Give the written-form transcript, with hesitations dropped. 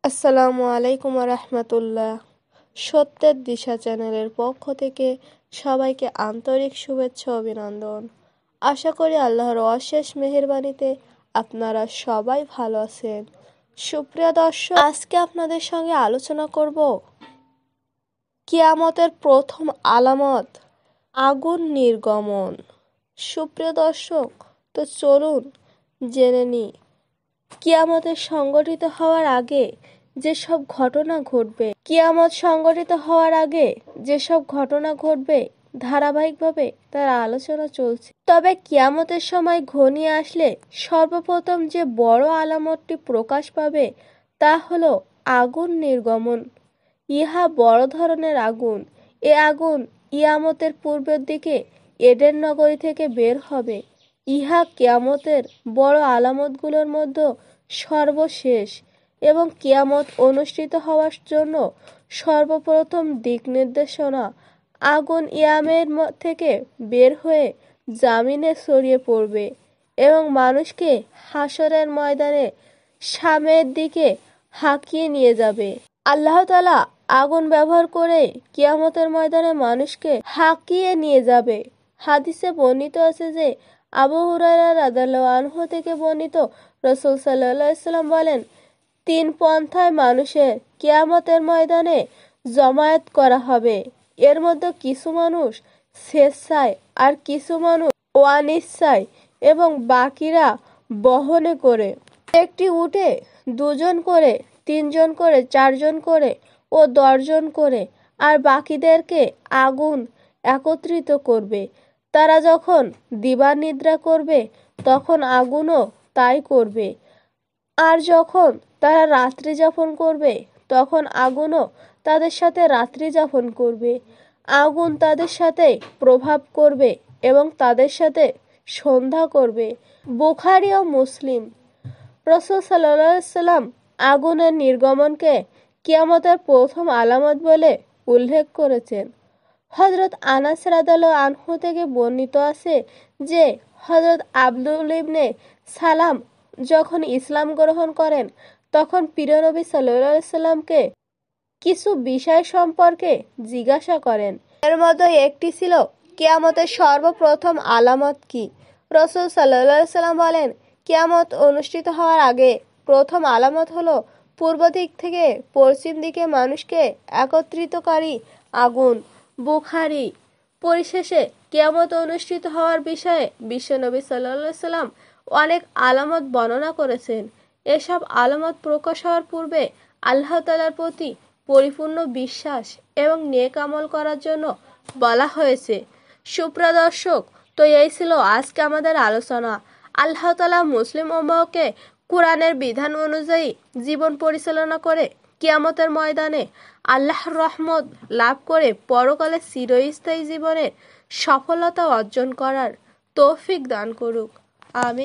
আসসালামু আলাইকুম রহমতুল্লাহ। সত্যের দিশা চ্যানেলের পক্ষ থেকে সবাইকে আন্তরিক শুভেচ্ছা অভিনন্দন। আশা করি আল্লাহর অশেষ মেহেরবানিতে আপনারা সবাই ভালো আছেন। সুপ্রিয় দর্শক, আজকে আপনাদের সঙ্গে আলোচনা করব কিয়ামতের প্রথম আলামত, আগুন নির্গমন। সুপ্রিয় দর্শক, তো চলুন জেনে নিই কিয়ামতের সংগঠিত হওয়ার আগে যেসব ঘটনা ঘটবে। কিয়ামত সংগঠিত হওয়ার আগে যেসব ঘটনা ঘটবে ধারাবাহিকভাবে তার আলোচনা চলছে। তবে কিয়ামতের সময় ঘনিয়ে আসলে সর্বপ্রথম যে বড় আলামতটি প্রকাশ পাবে তা হলো আগুন নির্গমন। ইহা বড় ধরনের আগুন। এ আগুন কিয়ামতের পূর্বের দিকে এডেন নগরী থেকে বের হবে। ইহা কিয়ামতের বড় আলামতগুলোর মধ্যে সর্বশেষ এবং কিয়ামত অনুষ্ঠিত হওয়ার জন্য সর্বপ্রথম দিক নির্দেশনা। আগুন ইয়ামের থেকে বের হয়ে জামিনে ছড়িয়ে পড়বে এবং মানুষকে হাসরের ময়দানে সামনের দিকে হাঁকিয়ে নিয়ে যাবে। আল্লাহ তাআলা আগুন ব্যবহার করে কিয়ামতের ময়দানে মানুষকে হাঁকিয়ে নিয়ে যাবে। হাদিসে বর্ণিত আছে যে আবু হুরায়রা রাদিয়াল্লাহু আনহু থেকে বর্ণিত, রাসূল সাল্লাল্লাহু আলাইহি ওয়াসাল্লাম বলেন, 3 পন্থায় মানুষের কিয়ামতের ময়দানে জমায়েত করা হবে। এর মধ্যে কিছু মানুষ স্বেচ্ছায় আর কিছু মানুষ অনিচ্ছায় এবং বাকিরা বহনে করে। একটি উটে 2 জন করে, 3 জন করে, 4 জন করে ও 10 জন করে, আর বাকিদেরকে আগুন একত্রিত করবে। তারা যখন দিবানিদ্রা করবে তখন আগুনও তাই করবে, আর যখন তারা রাত্রি যাপন করবে তখন আগুনও তাদের সাথে রাত্রি যাপন করবে। আগুন তাদের সাথে প্রভাব করবে এবং তাদের সাথে সন্ধ্যা করবে। বুখারী ও মুসলিম। রাসূল সাল্লাল্লাহু আলাইহি ওয়াসাল্লাম আগুনের নির্গমনকে কিয়ামতের প্রথম আলামত বলে উল্লেখ করেছেন। হযরত আনাস রাদিয়াল্লাহু আনহু থেকে বর্ণিত আছে যে হযরত আব্দুল ইবনে সালাম যখন ইসলাম গ্রহণ করেন তখন প্রিয় নবী সাল্লাল্লাহু আলাইহি সাল্লামকে কিছু বিষয় সম্পর্কে জিজ্ঞাসা করেন। এর মধ্যে একটি ছিল কিয়ামতের সর্বপ্রথম আলামত কি। রাসূল সাল্লাল্লাহু আলাইহি সাল্লাম বলেন, কিয়ামত অনুষ্ঠিত হওয়ার আগে প্রথম আলামত হলো পূর্ব দিক থেকে পশ্চিম দিকে মানুষকে একত্রিতকারী আগুন। বুখারী। পরিশেষে কিয়ামত অনুষ্ঠিত হওয়ার বিষয়ে বিশ্বনবী সাল্লাল্লাহু আলাইহি সাল্লাম অনেক আলামত বর্ণনা করেছেন। এসব আলামত প্রকাশ হওয়ার পূর্বে আল্লাহ তাআলার প্রতি পরিপূর্ণ বিশ্বাস এবং নেক আমল করার জন্য বলা হয়েছে। সুপ্রিয় দর্শক, তো এই ছিল আজকে আমাদের আলোচনা। আল্লাহ তাআলা মুসলিম উম্মাহকে কোরআনের বিধান অনুযায়ী জীবন পরিচালনা করে কিয়ামতের ময়দানে আল্লাহর রহমত লাভ করে পরকালে চিরস্থায়ী জীবনের সফলতা অর্জন করার তৌফিক দান করুক। আমিন।